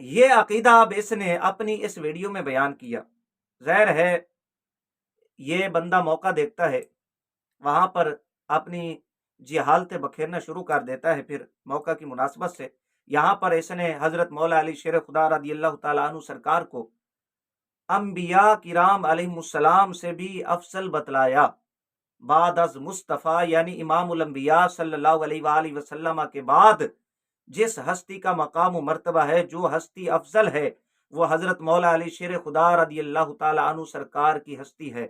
یہ عقیدہ اب اس نے اپنی اس ویڈیو میں بیان کیا. ظاہر ہے یہ بندہ موقع دیکھتا ہے وہاں پر اپنی جہالتیں بکھیرنا شروع کر دیتا ہے. پھر موقع کی مناسبت سے یہاں پر اس نے حضرت مولا علی شیر خدا رضی اللہ تعالیٰ عنہ سرکار کو انبیاء کرام علیہ السلام سے بھی افضل بتلایا. بعد از مصطفیٰ یعنی امام الانبیاء صلی اللہ علیہ وآلہ وسلم کے بعد جس ہستی کا مقام و مرتبہ ہے، جو ہستی افضل ہے، وہ حضرت مولا علی شیر خدا رضی اللہ تعالیٰ عنہ سرکار کی ہستی ہے.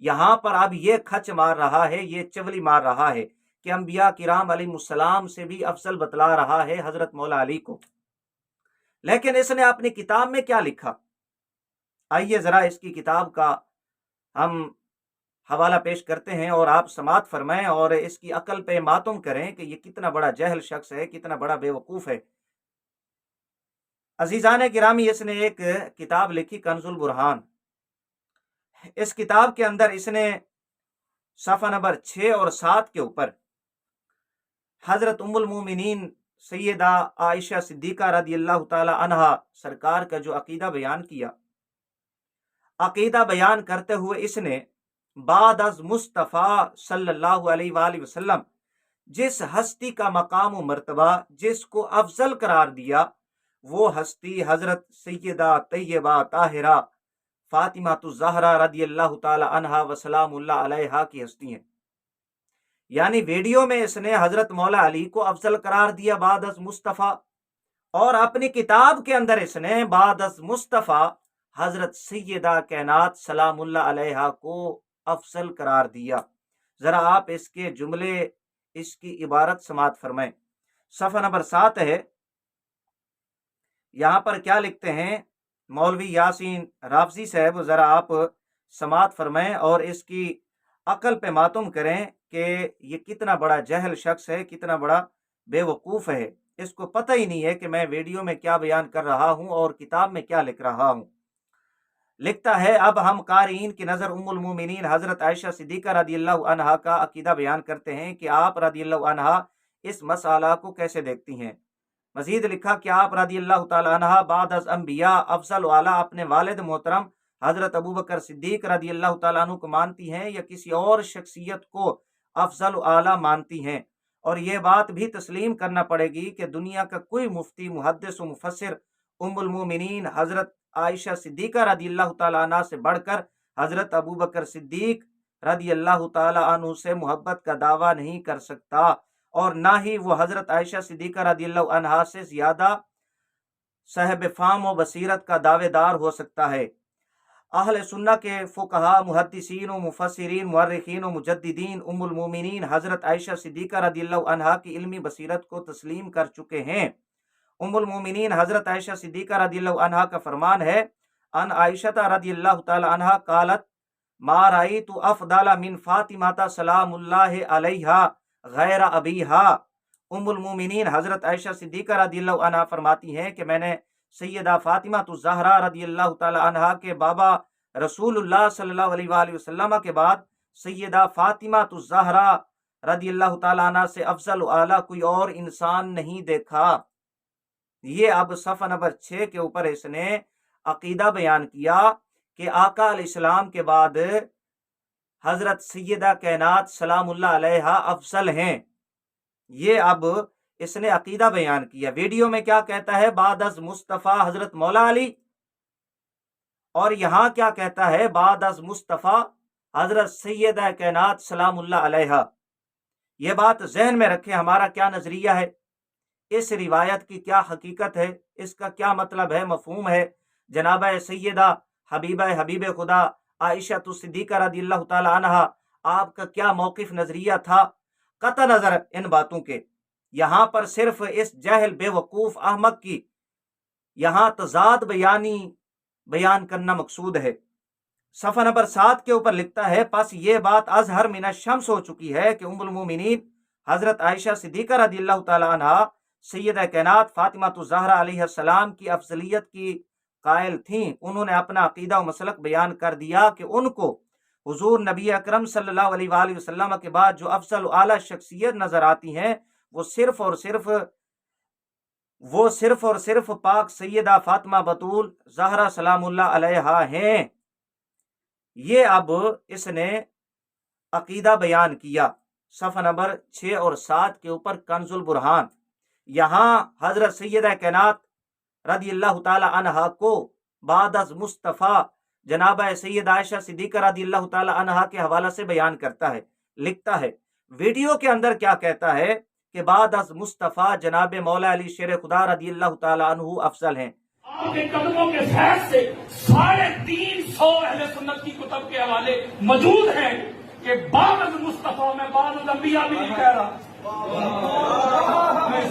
یہاں پر اب یہ کھچ مار رہا ہے، یہ چولی مار رہا ہے کہ انبیاء کرام علیہ السلام سے بھی افضل بتلا رہا ہے حضرت مولا علی کو. لیکن اس نے اپنی کتاب میں کیا لکھا؟ آئیے ذرا اس کی کتاب کا ہم حوالہ پیش کرتے ہیں اور آپ سماعت فرمائیں اور اس کی عقل پہ ماتم کریں کہ یہ کتنا بڑا جاہل شخص ہے، کتنا بڑا بے وقوف ہے. عزیزان گرامی، اس نے ایک کتاب لکھی کنز البرہان. اس کتاب کے اندر اس نے صفحہ نمبر 6 اور 7 کے اوپر حضرت ام المومنین سیدہ عائشہ صدیقہ رضی اللہ تعالی عنہا سرکار کا جو عقیدہ بیان کیا، عقیدہ بیان کرتے ہوئے اس نے بعد از مصطفیٰ صلی اللہ علیہ وآلہ وسلم جس ہستی کا مقام و مرتبہ، جس کو افضل قرار دیا، وہ ہستی حضرت سیدہ طیبہ طاہرہ فاطمہ الزہرا رضی اللہ تعالی عنہا وسلام اللہ علیہا کی ہستی ہیں. یعنی ویڈیو میں اس نے حضرت مولا علی کو افضل قرار دیا بعد از مصطفیٰ، اور اپنی کتاب کے اندر اس نے بعد از مصطفیٰ حضرت سیدہ کائنات سلام اللہ علیہا کو افضل قرار دیا. ذرا آپ اس کے جملے، اس کی عبارت سماعت فرمائیں. صفحہ نمبر 7 ہے. یہاں پر کیا لکھتے ہیں مولوی یاسین رافضی صاحب، ذرا آپ سماعت فرمائیں اور اس کی عقل پہ ماتم کریں کہ یہ کتنا بڑا جاہل شخص ہے، کتنا بڑا بے وقوف ہے. اس کو پتہ ہی نہیں ہے کہ میں ویڈیو میں کیا بیان کر رہا ہوں اور کتاب میں کیا لکھ رہا ہوں. لکھتا ہے، اب ہم قارئین کی نظر ام المومنین حضرت عائشہ صدیقہ رضی اللہ عنہا کا عقیدہ بیان کرتے ہیں کہ آپ رضی اللہ عنہا اس مسئلہ کو کیسے دیکھتی ہیں. مزید لکھا کہ آپ رضی اللہ تعالی عنہا بعد از انبیاء افضل اعلیٰ اپنے والد محترم حضرت ابوبکر صدیق رضی اللہ تعالیٰ عنہ کو مانتی ہیں یا کسی اور شخصیت کو افضل اعلیٰ مانتی ہیں. اور یہ بات بھی تسلیم کرنا پڑے گی کہ دنیا کا کوئی مفتی، محدث و مفسر ام المومنین حضرت عائشہ صدیقہ رضی اللہ تعالیٰ عنہ سے بڑھ کر حضرت ابوبکر صدیق رضی اللہ تعالیٰ عنہ سے محبت کا دعویٰ نہیں کر سکتا، اور نہ ہی وہ حضرت عائشہ صدیقہ رضی اللہ عنہا سے زیادہ صاحب فہم و بصیرت کا دعوے دار ہو سکتا ہے. اہل سنہ کے فقہا، محدثین و مفسرین، مورخین و مجددین ام المومنین حضرت عائشہ صدیقہ رضی اللہ عنہا کی علمی بصیرت کو تسلیم کر چکے ہیں. ام المومنین حضرت عائشہ صدیقہ رضی اللہ عنہا کا فرمان ہے، ان عائشہ رضی اللہ تعالی عنہا قالت ما رأیت افضل من فاطمہ سلام اللہ علیہا غیر ابیہا. ام المومنین حضرت عائشہ صدیقہ رضی اللہ عنہا فرماتی ہیں کہ میں نے سیدہ فاطمہ الزہرا رضی اللہ تعالی عنہا کے بابا رسول اللہ صلی اللہ علیہ وآلہ وسلم کے بعد سیدہ فاطمہ الزہرا رضی اللہ تعالی عنہا سے افضل اعلیٰ کوئی اور انسان نہیں دیکھا. یہ اب صفحہ نمبر 6 کے اوپر اس نے عقیدہ بیان کیا کہ آقا علیہ السلام کے بعد حضرت سیدہ کائنات سلام اللہ علیہا افضل ہیں. یہ اب اس نے عقیدہ بیان کیا. ویڈیو میں کیا کہتا ہے؟ بعد از مصطفیٰ حضرت مولا علی، اور یہاں کیا کہتا ہے؟ بعد از مصطفیٰ حضرت سیدہ کائنات سلام اللہ علیہا. یہ بات ذہن میں رکھیں، ہمارا کیا نظریہ ہے، اس روایت کی کیا حقیقت ہے، اس کا کیا مطلب ہے، مفہوم ہے. جناب سیدہ حبیب خدا عائشہ صدیقہ رضی اللہ تعالی عنہا، آپ کا کیا موقف نظریہ تھا قطع نظر ان باتوں کے. یہاں پر صرف اس جاہل بے وقوف احمق کی یہاں تضاد بیان کرنا مقصود ہے. صفحہ نمبر 7 کے اوپر لکھتا ہے، پس یہ بات اظہر من الشمس ہو چکی ہے کہ ام المومنین حضرت عائشہ صدیقہ رضی اللہ تعالی عنہا سیدہ کائنات فاطمہ الزہرا علیہ السلام کی افضلیت کی قائل تھیں. انہوں نے اپنا عقیدہ و مسلک بیان کر دیا کہ ان کو حضور نبی اکرم صلی اللہ علیہ وآلہ وسلم کے بعد جو افضل و اعلیٰ شخصیت نظر آتی ہیں وہ صرف اور صرف وہ صرف اور صرف پاک سیدہ فاطمہ بطول زہرا سلام اللہ علیہا ہیں۔ یہ اب اس نے عقیدہ بیان کیا صفحہ نمبر 6 اور 7 کے اوپر کنز البرہان۔ یہاں حضرت سیدہ کائنات رضی اللہ تعالی عنہا کو بعد از مصطفیٰ جناب سیدہ عائشہ صدیقہ رضی اللہ تعالی عنہا کے حوالہ سے بیان کرتا ہے، لکھتا ہے ویڈیو کے اندر کیا کہتا ہے کہ بعد از مصطفیٰ جناب مولا علی شیر خدا رضی اللہ تعالی عنہ افضل ہیں۔ آپ کے قدموں کے فیض سے 350 اہل سنت کی کتب کے حوالے موجود ہیں کہ بعد از مصطفیٰ میں بعد از انبیاء بھی نہیں کہہ رہا، میں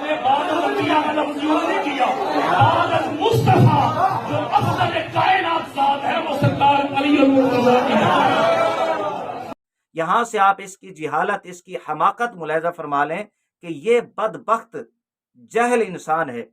نے بعد از انبیاء کا لفظ یوز نہیں کیا، بعد از مصطفیٰ جو افضل کائنات ذات ہے وہ سرکار علی المرتضیٰ کی ہے۔ یہاں سے آپ اس کی جہالت، اس کی حماقت ملاحظہ فرما لیں کہ یہ بدبخت جہل انسان ہے۔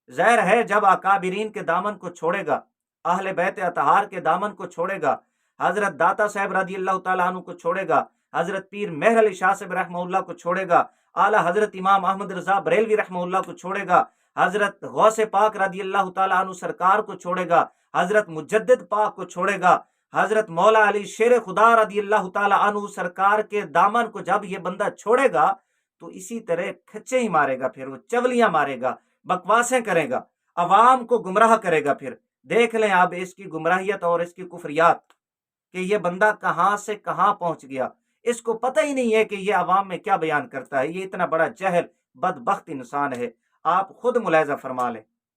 ظاہر ہے جب اکابرین کے دامن کو چھوڑے گا، اہل بیت اطہار کے دامن کو چھوڑے گا، حضرت داتا صاحب رضی اللہ تعالیٰ عنہ کو چھوڑے گا، حضرت پیر مہر علی شاہ صاحب رحمہ اللہ کو چھوڑے گا، اعلیٰ حضرت امام احمد رضا بریلوی رحمہ اللہ کو چھوڑے گا، حضرت غوث پاک رضی اللہ تعالیٰ عنہ سرکار کو چھوڑے گا، حضرت مجدد پاک کو چھوڑے گا، حضرت مولا علی شیر خدا رضی اللہ تعالیٰ عنہ سرکار کے دامن کو جب یہ بندہ چھوڑے گا تو اسی طرح کھچے ہی مارے گا، پھر وہ چولیاں مارے گا، بکواسیں کرے گا، عوام کو گمراہ کرے گا۔ پھر دیکھ لیں اب اس کی گمراہیت اور اس کی کفریات کہ یہ بندہ کہاں سے کہاں پہنچ گیا، اس کو پتہ ہی نہیں ہے کہ یہ عوام میں کیا بیان کرتا ہے۔ یہ اتنا بڑا جہل بدبخت انسان ہے، آپ خود ملاحظہ فرما لیں۔